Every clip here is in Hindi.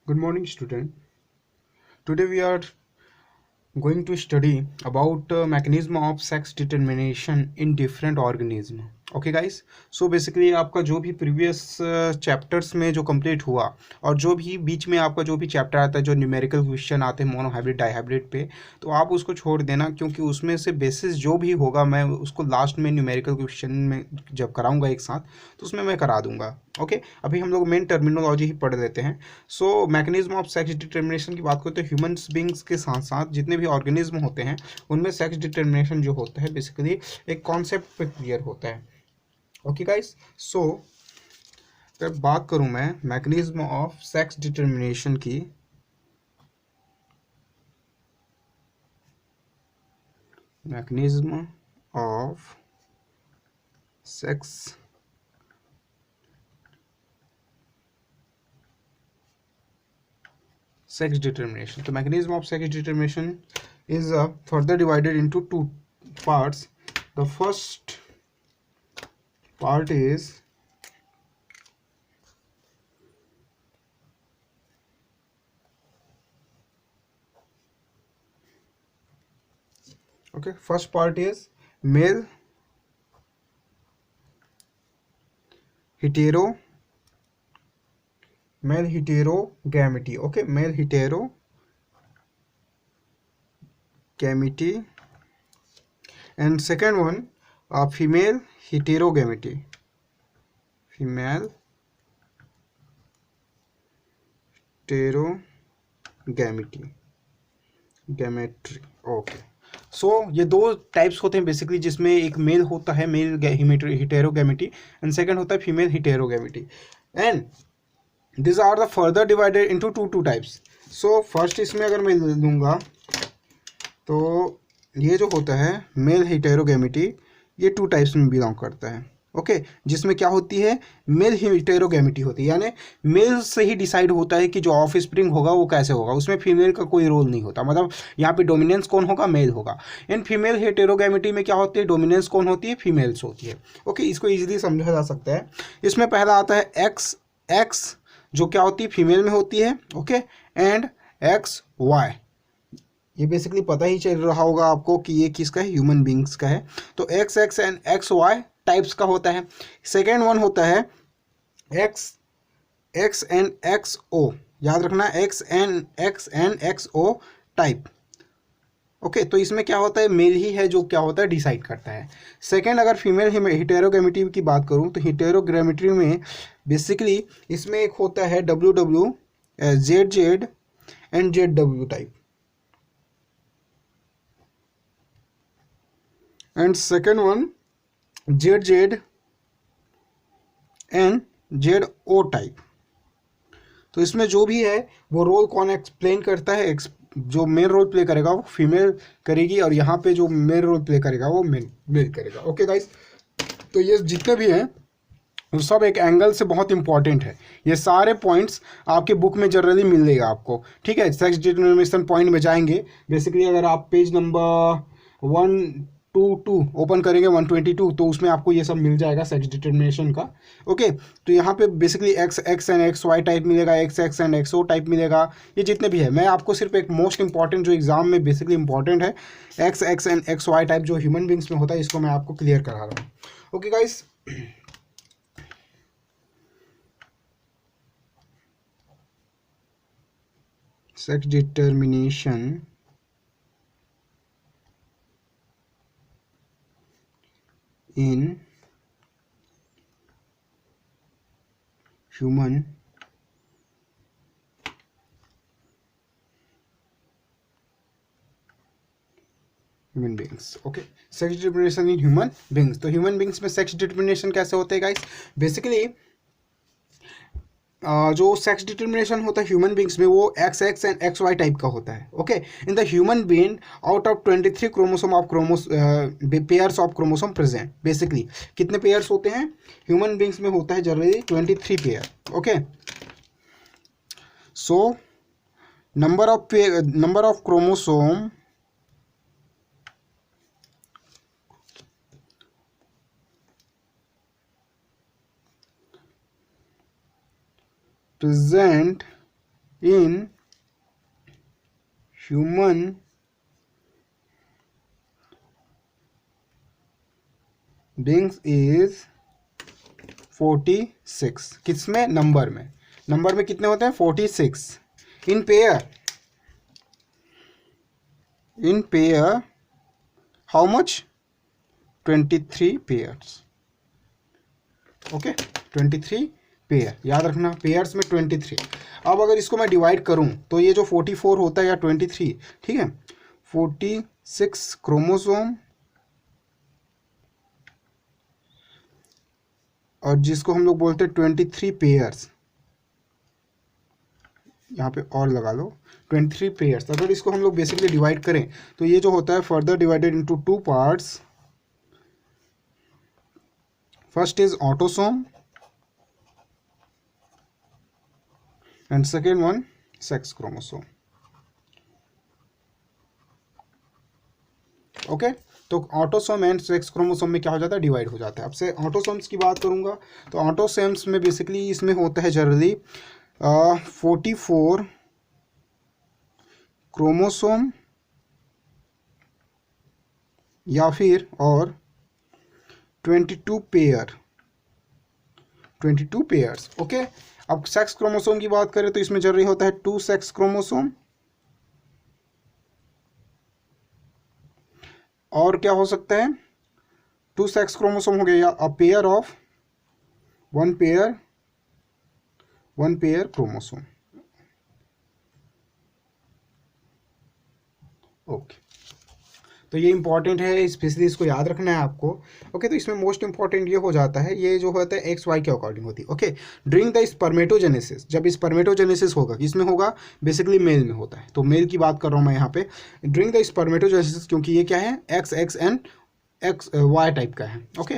Good morning, student. Today we are going to study about mechanism of sex determination in different organism. Okay guys, so basically आपका जो भी प्रीवियस चैप्टर्स में जो कंप्लीट हुआ और जो भी बीच में आपका जो भी चैप्टर आता है जो न्यूमेरिकल क्वेश्चन आते हैं मोनोहाइब्रिड डाइहाइब्रिड पे, तो आप उसको छोड़ देना क्योंकि उसमें से बेसिस जो भी होगा मैं उसको लास्ट में न्यूमेरिकल क्वेश्चन में जब कराऊंगा एक साथ तो उसमें मैं करा दूंगा. ओके, अभी हम लोग मेन टर्मिनोलॉजी ही पढ़ लेते हैं. सो मैकेनिज्म ऑफ सेक्स डिटर्मिनेशन की बात करते हैं. ह्यूमंस बींग्स के साथ साथ जितने भी ऑर्गेनिज्म होते हैं उनमें सेक्स डिटर्मिनेशन जो होता है बेसिकली एक कॉन्सेप्ट पे क्लियर होता है. ओके गाइस, सो अगर बात करूं मैं मैकेनिज्म ऑफ सेक्स डिटर्मिनेशन की, mechanism of sex determination. The mechanism of sex determination is further divided into two parts. The first part is male hetero heterogamity. Okay, male heterogamity, and second one female heterogamity. female heterogamity गैमेट्री. ओके, सो ये दो टाइप्स होते हैं बेसिकली जिसमें एक मेल होता है मेल हिटेरोगैमिटी एंड सेकंड होता है female heterogamety, and this are the further divided into two types. So first इसमें अगर मैं लूँगा तो ये जो होता है मेल हिटेरोगैमिटी ये टू टाइप्स में बिलोंग करता है. ओके, जिसमें क्या होती है मेल हिटेरोगैमिटी होती है, यानी मेल से ही डिसाइड होता है कि जो ऑफ स्प्रिंग होगा वो कैसे होगा, उसमें फीमेल का कोई रोल नहीं होता. मतलब यहाँ पे डोमिनेंस कौन होगा, मेल होगा. इन फीमेल हेटेरोगैमिटी में क्या होती है, डोमिनेंस कौन होती है, फीमेल्स होती है. ओके, इसको इजीली समझा जा सकता है. इसमें पहला आता है एक्स एक्स जो क्या होती है फीमेल में होती है. ओके, एंड एक्स वाई, ये बेसिकली पता ही चल रहा होगा आपको कि ये किसका है, ह्यूमन बींग्स का है. तो X X and X Y types का होता है. सेकेंड वन होता है X X and X O, याद रखना X and X O type. Okay, तो इसमें क्या होता है मेल ही है जो क्या होता है डिसाइड करता है. सेकेंड, अगर फीमेल हिटेरोगैमिटी की बात करूं तो हिटेरोगैमिटी में बेसिकली इसमें एक होता है W W Z Z and Z W type, and second one Z Z and Z O type. तो इसमें जो भी है वो रोल कौन एक्सप्लेन करता है, जो मेन रोल प्ले करेगा वो फीमेल करेगी और यहाँ पे जो मेन रोल प्ले करेगा वो मेल करेगा. ओके गाइस, तो ये जितने भी हैं वो सब एक एंगल से बहुत इंपॉर्टेंट है. ये सारे पॉइंट्स आपके बुक में जनरली मिलेगा आपको. ठीक है, सेक्स डिटरमिनेशन पॉइंट में जाएंगे. बेसिकली अगर आप पेज नंबर 122 ओपन करेंगे 122 तो उसमें आपको ये सब मिल जाएगा सेक्स डिटरमिनेशन का. ओके, तो यहाँ पे basically X X and X Y type मिलेगा, X X and X O type मिलेगा. ये जितने भी है मैं आपको सिर्फ एक मोस्ट इंपॉर्टेंट जो एग्जाम में बेसिकली इंपॉर्टेंट है X X and X Y type जो ह्यूमन बींग्स में होता है इसको मैं आपको क्लियर करा रहा हूँ. Okay guys, sex determination in human beings. Okay, sex determination in human beings. तो ह्यूमन बींग्स में सेक्स डिटर्मिनेशन कैसे होते हैं गाइस, बेसिकली जो सेक्स डिटर्मिनेशन होता है ह्यूमन बींग्स में वो X X and X Y type का होता है. Okay, in the human being out of 23 chromosome of pairs of chromosome present. Basically कितने पेयर्स होते हैं ह्यूमन बींग्स में, होता है generally 23 pair. Okay, so number of chromosome present in human beings is 46। किसमें? नंबर में। नंबर में कितने होते हैं? 46। In pair how much? 23 pairs. Okay, 23 pair, याद रखना, पेयर्स में 23। अब अगर इसको मैं डिवाइड करूं तो ये जो 44 होता है या 23, ठीक है, 46 क्रोमोसोम और जिसको हम लोग बोलते हैं 23 पेयर्स, यहाँ पे और लगा लो 23 पेयर्स। अगर इसको हम लोग बेसिकली डिवाइड करें तो ये जो होता है further divided into 2 parts. First is autosome and second one sex chromosome. Okay, तो ऑटोसोम एंड सेक्स क्रोमोसोम में क्या हो जाता है? डिवाइड हो जाता है। अब से ऑटोसोम्स की बात करूंगा तो ऑटोसोम्स में बेसिकली इसमें होता है जनरली 44 क्रोमोसोम या फिर और 22 पेयर्स। ओके, अब सेक्स क्रोमोसोम की बात करें तो इसमें जनरली होता है 2 सेक्स क्रोमोसोम और क्या हो सकता है? 2 सेक्स क्रोमोसोम हो गया या a pair of one pair chromosome. Okay, तो ये इंपॉर्टेंट है, स्पेशली इसको याद रखना है आपको। ओके, तो इसमें मोस्ट इंपॉर्टेंट ये हो जाता है, ये जो होता है एक्स वाई के अकॉर्डिंग होती है। ओके, ड्यूरिंग द स्पर्मेटोजेनेसिस, जब स्पर्मेटोजेनेसिस होगा, किसमें होगा? बेसिकली मेल में होता है। तो मेल की बात कर रहा हूँ मैं यहाँ पे, ड्यूरिंग द स्पर्मेटोजेनेसिस, क्योंकि ये क्या है? X and X Y type का है। ओके,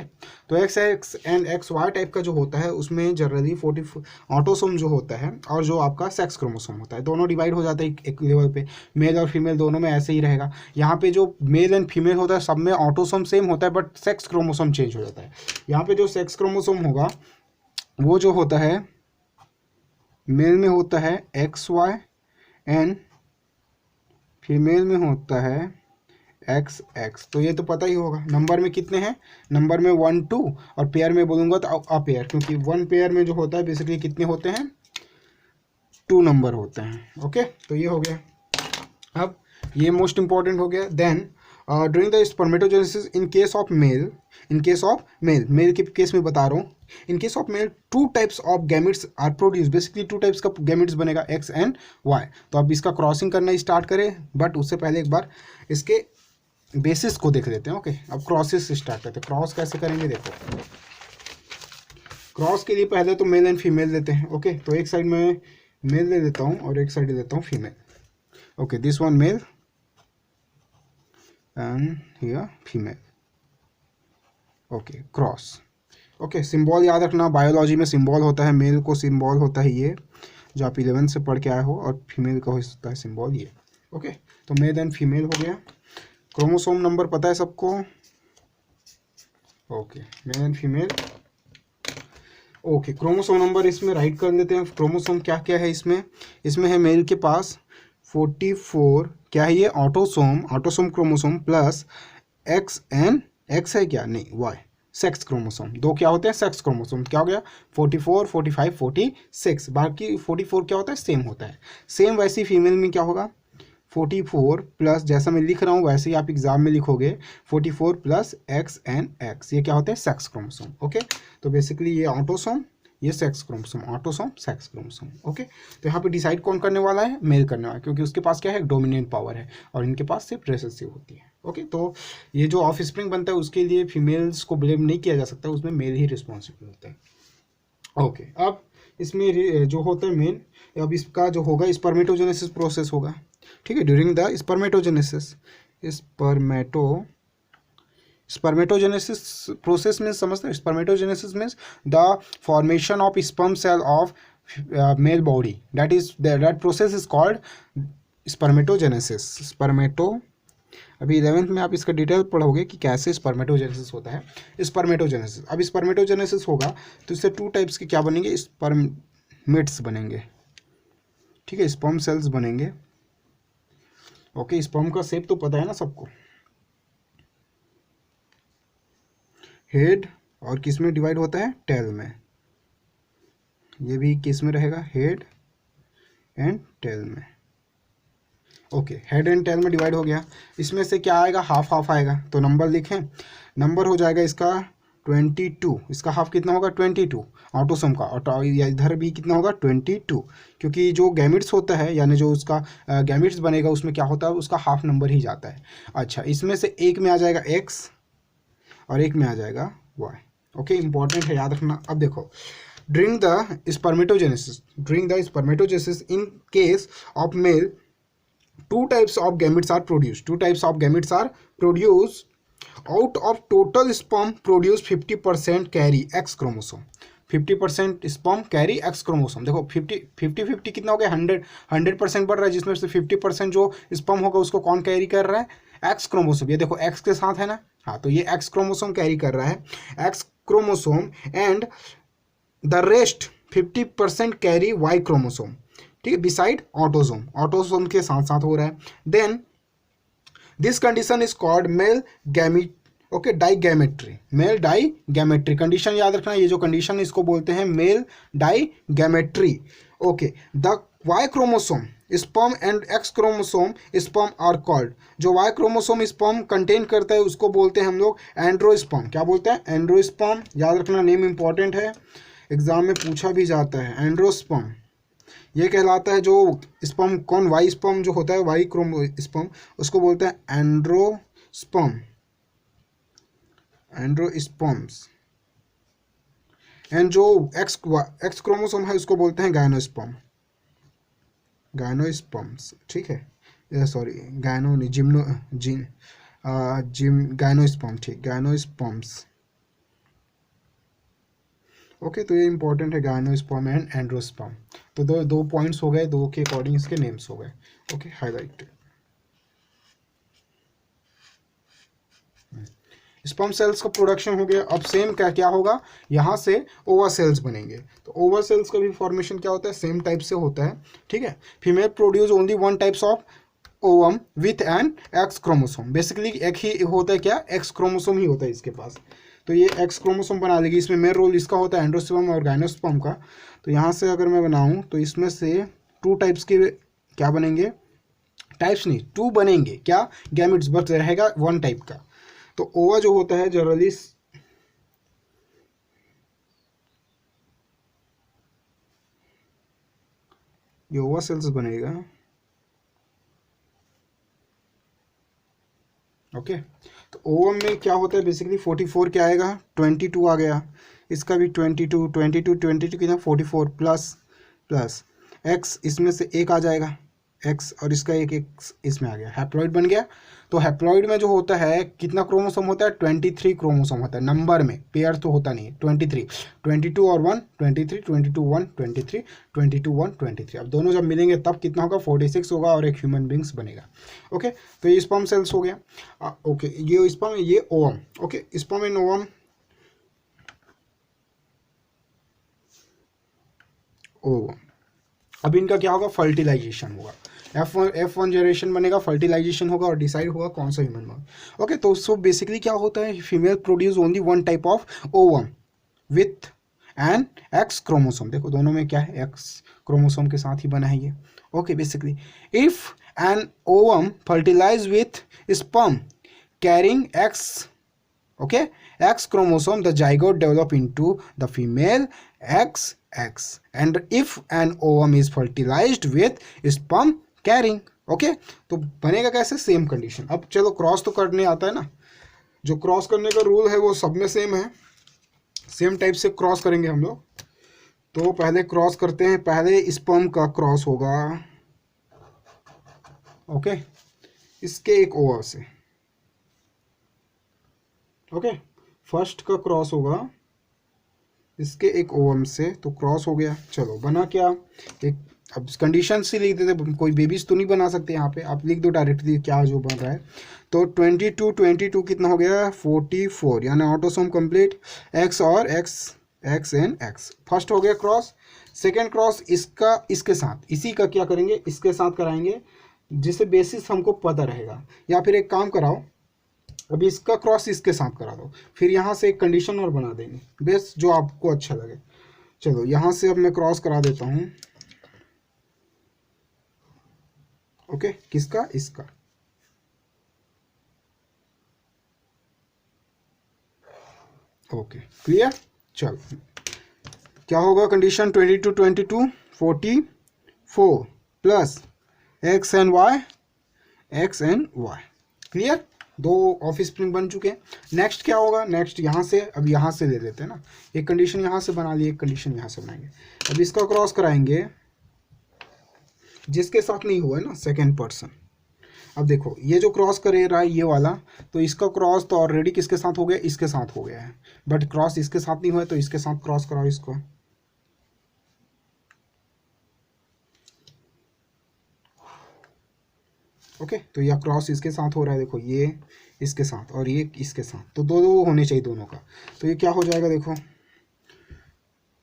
तो X and X Y type का जो होता है उसमें जनरली 40 ऑटोसोम जो होता है और जो आपका सेक्स क्रोमोसोम होता है, दोनों डिवाइड हो जाते हैं एक लेवल पे। मेल और फीमेल दोनों में ऐसे ही रहेगा। यहाँ पे जो मेल एंड फीमेल होता है सब में ऑटोसोम सेम होता है, बट सेक्स क्रोमोसोम चेंज हो जाता है। यहाँ पे जो सेक्स क्रोमोसोम होगा वो जो होता है मेल में होता है XY एंड फीमेल में होता है XX। तो ये तो पता ही होगा। नंबर में कितने हैं? नंबर में 1 2 और पेयर में बोलूँगा तो अ पेयर, क्योंकि 1 पेयर में जो होता है बेसिकली कितने होते हैं? 2 नंबर होते हैं। ओके, तो ये हो गया। अब ये मोस्ट इंपॉर्टेंट हो गया। Then during the spermatogenesis in case of male, male के केस में बता रहा हूँ, in case of male 2 types of gametes are produce. Basically 2 types का गैमेट्स बनेगा, X एंड Y। तो अब इसका क्रॉसिंग करना स्टार्ट करें, बट उससे पहले एक बार इसके बेसिस को देख लेते हैं। ओके, अब क्रॉसेस से स्टार्ट करते हैं। क्रॉस कैसे करेंगे? देखो, क्रॉस के लिए पहले तो मेल एंड फीमेल लेते हैं। ओके, तो एक साइड में मेल ले लेता हूँ और एक साइड ले लेता हूँ female. Okay, this one male and here female. Okay, cross. Okay, symbol याद रखना, बायोलॉजी में सिंबल होता है, मेल को सिंबल होता है ये, जो आप 11 से पढ़ के आए हो, और फीमेल का होता है सिंबल ये। ओके, तो मेल एंड फीमेल हो गया। क्रोमोसोम नंबर पता है सबको? Okay, male and female. Okay, chromosome number इसमें राइट कर लेते हैं। क्रोमोसोम क्या क्या है इसमें? इसमें है मेल के पास 44, क्या है ये? Autosome chromosome plus X and x है क्या? नहीं, वाई, सेक्स क्रोमोसोम। 2 क्या होते हैं? Sex chromosome. क्या हो गया? 44 45 46। बाकी 44 क्या होता है? सेम होता है। सेम वैसे ही फीमेल में क्या होगा? 44 प्लस, जैसा मैं लिख रहा हूँ वैसे ही आप एग्जाम में लिखोगे, 44 प्लस एक्स एंड एक्स। ये क्या होते हैं? Sex chromosome. ओके, तो बेसिकली ये ऑटोसोम, ये sex chromosome, autosome sex chromosome. Okay, तो यहाँ पे डिसाइड कौन करने वाला है? मेल करने वाला है, क्योंकि उसके पास क्या है? डोमिनेंट पावर है, और इनके पास सिर्फ रिसेसिव होती है। ओके, तो ये जो ऑफ स्प्रिंग बनता है उसके लिए फीमेल्स को ब्लेम नहीं किया जा सकता, उसमें मेल ही रिस्पॉन्सिबल होता है। ओके, अब इसमें जो होता है मेन, अब इसका जो होगा स्पर्मेटोजेनेसिस प्रोसेस होगा। ठीक है, during the spermatogenesis spermatogenesis process में समझते हैं। Spermatogenesis means the formation of sperm cell of male body, that process is called spermatogenesis. अभी 11th में आप इसका डिटेल पढ़ोगे कि कैसे स्पर्मेटोजेनेसिस होता है। स्पर्मेटोजेनेसिस, अब स्पर्मेटोजेनेसिस होगा तो इससे 2 टाइप्स के क्या बनेंगे? स्पर्मेट्स बनेंगे। ठीक है, स्पर्म सेल्स बनेंगे। ओके, स्पर्म का शेप तो पता है ना सबको, हेड, और किस में डिवाइड होता है, टेल में। ये भी किस में रहेगा, हेड एंड टेल में। ओके, हेड एंड टेल में डिवाइड हो गया। इसमें से क्या आएगा, हाफ हाफ आएगा, तो नंबर लिखें, नंबर हो जाएगा इसका 22, इसका हाफ कितना होगा 22 ऑटोसोम का, और इधर भी कितना होगा 22, क्योंकि जो गैमिट्स होता है यानी जो उसका गैमिट्स बनेगा उसमें क्या होता है, उसका हाफ नंबर ही जाता है। अच्छा, इसमें से एक में आ जाएगा एक्स और एक में आ जाएगा वाई। ओके, इंपॉर्टेंट है, याद रखना। अब देखो, during the spermatogenesis in case of mail two types of gametes are produced out of total sperm produce 50% carry X chromosome, 50% sperm carry X chromosome। देखो 50 कितना हो गया, 100% बढ़ रहा है, जिसमें से 50% जो sperm होगा उसको कौन कैरी कर रहा है, X क्रोमोसोम। ये देखो X के साथ है ना, हाँ, तो ये X क्रोमोसोम कैरी कर रहा है, X chromosome, and the rest 50% carry Y chromosome, ठीक है, बिसाइड ऑटोसोम के साथ साथ हो रहा है। Then this condition is called male gamete, okay, digamety, male digamety condition याद रखना, ये जो कंडीशन इसको बोलते हैं male digamety. Okay, the Y chromosome sperm and X chromosome sperm are called, जो वाई क्रोमोसोम स्पर्म कंटेन करता है उसको बोलते हैं हम लोग एंड्रोस्पर्म। क्या बोलते हैं, एंड्रोस्पर्म, याद रखना, नेम इंपॉर्टेंट है, एग्जाम में पूछा भी जाता है। एंड्रोस्पर्म ये कहलाता है, जो स्पर्म कौन, वाई स्पर्म जो होता है, वाई क्रोमो स्पर्म, उसको बोलते हैं एंड्रोस्पर्म, एंड्रोस्पर्म्स। एंड जो एक्स क्रोमोसोम है उसको बोलते हैं गायनोस्पर्म, गायनोस्पर्म्स, ठीक है, सॉरी गायनो नहीं, गायनोस्पर्म, ठीक, गायनोस्पर्म्स। ओके, तो ये इंपॉर्टेंट है, गायनोस्पर्म एंड एंड्रोस्पर्म। तो दो पॉइंट्स हो गए, दो के अकॉर्डिंग इसके नेम्स हो गए। Okay, highlight. स्पर्म सेल्स का प्रोडक्शन हो गया। अब सेम क्या होगा, यहाँ से ओवा सेल्स बनेंगे। तो ओवा सेल्स का भी फॉर्मेशन क्या होता है, सेम टाइप से होता है, ठीक है। Female produce only one types of ovum with an x chromosome, basically एक ही होता है, क्या, एक्स क्रोमोसोम ही होता है इसके पास। तो ये एक्स क्रोमोसोम बना लेगी। इसमें मेन रोल इसका होता है एंड्रोस्पर्म और गायनोस्पर्म का। तो यहाँ से अगर मैं बनाऊँ तो इसमें से 2 टाइप्स के क्या बनेंगे, टाइप्स नहीं, 2 बनेंगे, क्या, गैमेट्स, बस रहेगा 1 टाइप का। तो ओवा जो होता है जनरली, ये ओवा सेल्स बनेगा। ओके, तो ओवम में क्या होता है, बेसिकली 44 क्या आएगा, 22 आ गया, इसका भी 22 कितना, 44 प्लस एक्स, इसमें से एक आ जाएगा एक्स, और इसका एक एक्स इसमें आ गया, हैप्लॉइड बन गया। तो हैप्लॉइड में जो होता है कितना क्रोमोसोम होता है, 23 क्रोमोसोम होता है, नंबर में, पेयर तो होता नहीं है। 22 और 1 23, 22 1 23, 22 1 23। अब दोनों जब मिलेंगे तब कितना होगा, 46 होगा, और एक ह्यूमन बींग्स बनेगा। ओके, तो ये स्पर्म सेल्स हो गया। ओके, ये स्पर्म, ये ovum. Okay, sperm and ovum, अब इनका क्या होगा, फर्टिलाइजेशन होगा। F1 जनरेशन बनेगा, फर्टिलाइजेशन होगा, और डिसाइड होगा कौन सा ह्यूमन बनेगा। ओके, तो सो बेसिकली क्या होता है, female produce only 1 type of ovum with an x chromosome. देखो दोनों में क्या है, एक्स क्रोमोसोम के साथ ही बना है ये। Okay, basically if an ovum fertilize with sperm carrying X, okay, X chromosome, the zygote develop into the female XX, and if an ovum is fertilized with sperm carrying, okay, तो बनेगा कैसे, सेम कंडीशन। अब चलो क्रॉस तो करने आता है ना, जो क्रॉस करने का रूल है वो सब में सेम है, सेम टाइप से क्रॉस करेंगे हम लोग। तो पहले क्रॉस करते हैं, पहले स्पर्म का क्रॉस होगा, ओके, इसके एक ओवा से, ओके, फर्स्ट का क्रॉस होगा इसके एक ओवम से, तो क्रॉस हो गया। चलो बना क्या, एक, अब कंडीशन से लिख देते, कोई बेबीज तो नहीं बना सकते, यहाँ पे आप लिख दो डायरेक्टली क्या जो बन रहा है। तो 22 कितना हो गया, 44, यानी ऑटोसोम कंप्लीट, एक्स और एक्स एंड एक्स, फर्स्ट हो गया क्रॉस। सेकेंड क्रॉस इसका इसके साथ, इसी का क्या करेंगे, इसके साथ कराएंगे, जिससे बेसिस हमको पता रहेगा। या फिर एक काम कराओ, अभी इसका क्रॉस इसके साथ करा दो, फिर यहाँ से एक कंडीशन और बना देंगे, बेस जो आपको अच्छा लगे। चलो यहाँ से अब मैं क्रॉस करा देता हूँ। ओके, किसका, इसका। Okay clear. चलो क्या होगा condition, 22 22 44 plus X and Y, X and Y. Clear, दो ऑफ स्प्रिंग बन चुके हैं। नेक्स्ट क्या होगा, नेक्स्ट यहाँ से, अब यहाँ से ले लेते हैं ना, एक कंडीशन यहाँ से बना ली, एक कंडीशन यहाँ से बनाएंगे। अब इसका क्रॉस कराएंगे, जिसके साथ नहीं हुआ है ना, सेकेंड पर्सन। अब देखो ये जो क्रॉस करे रहा है ये वाला, तो इसका क्रॉस तो ऑलरेडी किसके साथ हो गया, इसके साथ हो गया है, बट क्रॉस इसके साथ नहीं हुआ है, तो इसके साथ क्रॉस कराओ इसको। ओके, तो यह क्रॉस इसके साथ हो रहा है, देखो ये इसके साथ और ये इसके साथ, तो दो दो होने चाहिए दोनों का। तो ये क्या हो जाएगा, देखो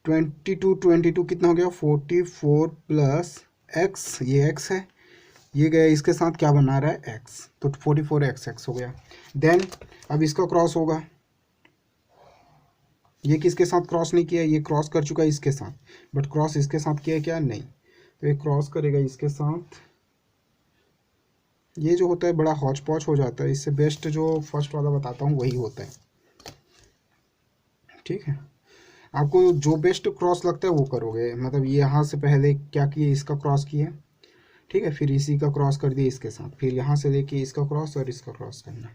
22 22 कितना हो गया, 44 प्लस एक्स, ये एक्स है, ये गया इसके साथ, क्या बना रहा है, एक्स, तो 44 एक्स एक्स हो गया। देन अब इसका क्रॉस होगा, ये किसके साथ क्रॉस नहीं किया, ये क्रॉस कर चुका है इसके साथ, बट क्रॉस इसके साथ किया क्या, नहीं, तो ये क्रॉस करेगा इसके साथ। ये जो होता है बड़ा हौच पौच हो जाता है, इससे बेस्ट जो फर्स्ट वाला बताता हूँ वही होता है। ठीक है, आपको जो बेस्ट क्रॉस लगता है वो करोगे, मतलब ये यहाँ से पहले क्या किए, इसका क्रॉस किए, ठीक है, फिर इसी का क्रॉस कर दिया इसके साथ, फिर यहाँ से लेके इसका क्रॉस और इसका क्रॉस करना।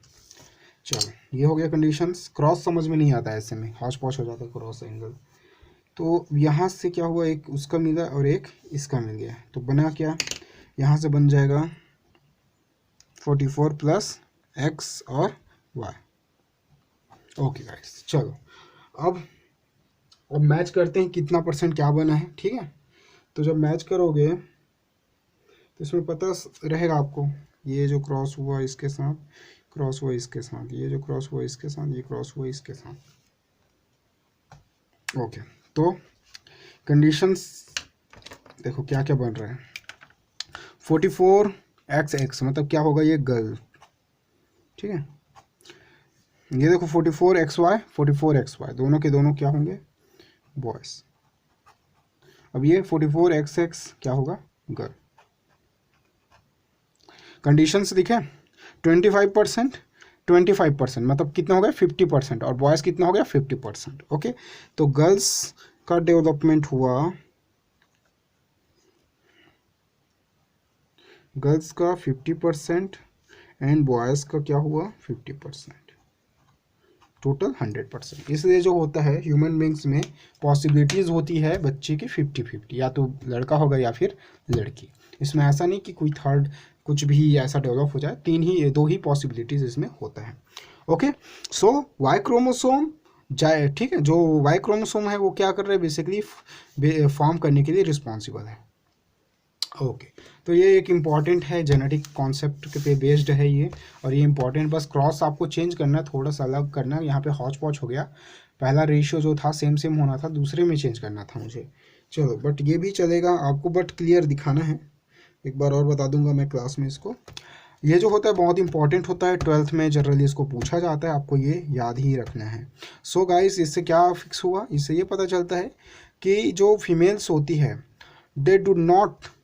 चलो ये हो गया कंडीशंस। क्रॉस समझ में नहीं आता है ऐसे में, हौच पौच हो जाता है क्रॉस एंगल। तो यहाँ से क्या हुआ, एक उसका मिला और एक इसका मिल गया, तो बना क्या, यहाँ से बन जाएगा 44 प्लस एक्स और वाई। ओके गाइस, चलो अब मैच करते हैं कितना परसेंट क्या बना है। ठीक है, तो जब मैच करोगे तो इसमें पता रहेगा आपको, ये जो क्रॉस हुआ इसके साथ, क्रॉस हुआ इसके साथ, ये जो क्रॉस हुआ इसके साथ, ये क्रॉस हुआ इसके साथ। ओके, तो कंडीशंस देखो क्या क्या बन रहा है, 44 एक्स एक्स मतलब क्या होगा, ये गर्ल। ठीक है, ये देखो 44 एक्स वाई, 44 एक्स वाई, दोनों के दोनों क्या होंगे, बॉयज़। अब ये 44 एक्स एक्स क्या होगा, गर्ल। कंडीशंस दिखे, 25% 25% मतलब कितना हो गया, 50%, और बॉयज़ कितना हो गया, 50%। ओके, तो गर्ल्स का डेवलपमेंट हुआ, गर्ल्स का 50% एंड बॉयज़ का क्या हुआ, 50%, टोटल 100%। इसलिए जो होता है ह्यूमन बींग्स में पॉसिबिलिटीज़ होती है बच्चे की 50-50, या तो लड़का होगा या फिर लड़की। इसमें ऐसा नहीं कि कोई थर्ड कुछ भी ऐसा डेवलप हो जाए, दो ही पॉसिबिलिटीज़ इसमें होता है। ओके, सो वाई क्रोमोसोम जाए, ठीक है, जो वाई क्रोमोसोम है वो क्या कर रहा है, बेसिकली फॉर्म करने के लिए रिस्पॉन्सिबल है। ओके, तो ये एक इम्पॉर्टेंट है, जेनेटिक कॉन्सेप्ट पे बेस्ड है ये, और ये इम्पॉर्टेंट, बस क्रॉस आपको चेंज करना है, थोड़ा सा अलग करना है, यहाँ पे हौच पौच हो गया, पहला रेशियो जो था सेम सेम होना था, दूसरे में चेंज करना था मुझे। चलो बट ये भी चलेगा आपको, बट क्लियर दिखाना है, एक बार और बता दूंगा मैं क्लास में इसको। ये जो होता है बहुत इंपॉर्टेंट होता है, 12th में जनरली इसको पूछा जाता है, आपको ये याद ही रखना है। सो गाइस, इससे क्या फिक्स हुआ, इससे ये पता चलता है कि जो फीमेल्स होती है they do not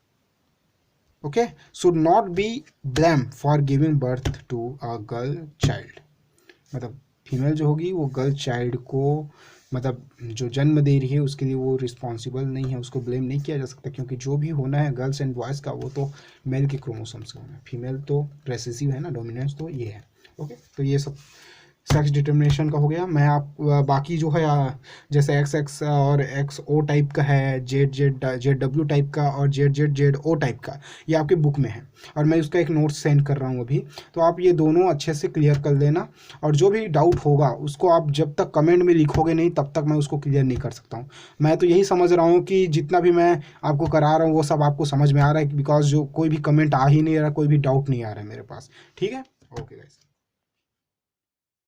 should not be blamed for giving birth to a girl child। मतलब फीमेल जो होगी वो गर्ल चाइल्ड को, मतलब जो जन्म दे रही है उसके लिए वो रिस्पॉन्सिबल नहीं है, उसको ब्लेम नहीं किया जा सकता, क्योंकि जो भी होना है गर्ल्स एंड बॉयज़ का वो तो मेल के क्रोमोसोम्स का होना है, फीमेल तो रेसेसिव है ना, डोमिनेंस तो ये है। ओके, तो ये सब सेक्स डिटर्मिनेशन का हो गया। मैं आप बाकी जो है जैसे एक्स एक्स और एक्स ओ टाइप का है, Z Z Z W type का और Z Z Z O type का, ये आपके बुक में है, और मैं उसका एक नोट सेंड कर रहा हूँ अभी, तो आप ये दोनों अच्छे से क्लियर कर लेना, और जो भी डाउट होगा उसको आप जब तक कमेंट में लिखोगे नहीं तब तक मैं उसको क्लियर नहीं कर सकता हूँ। मैं तो यही समझ रहा हूँ कि जितना भी मैं आपको करा रहा हूँ वो सब आपको समझ में आ रहा है, बिकॉज जो कोई भी कमेंट आ ही नहीं रहा, कोई भी डाउट नहीं आ रहा है मेरे पास। ठीक है, ओके गाइस।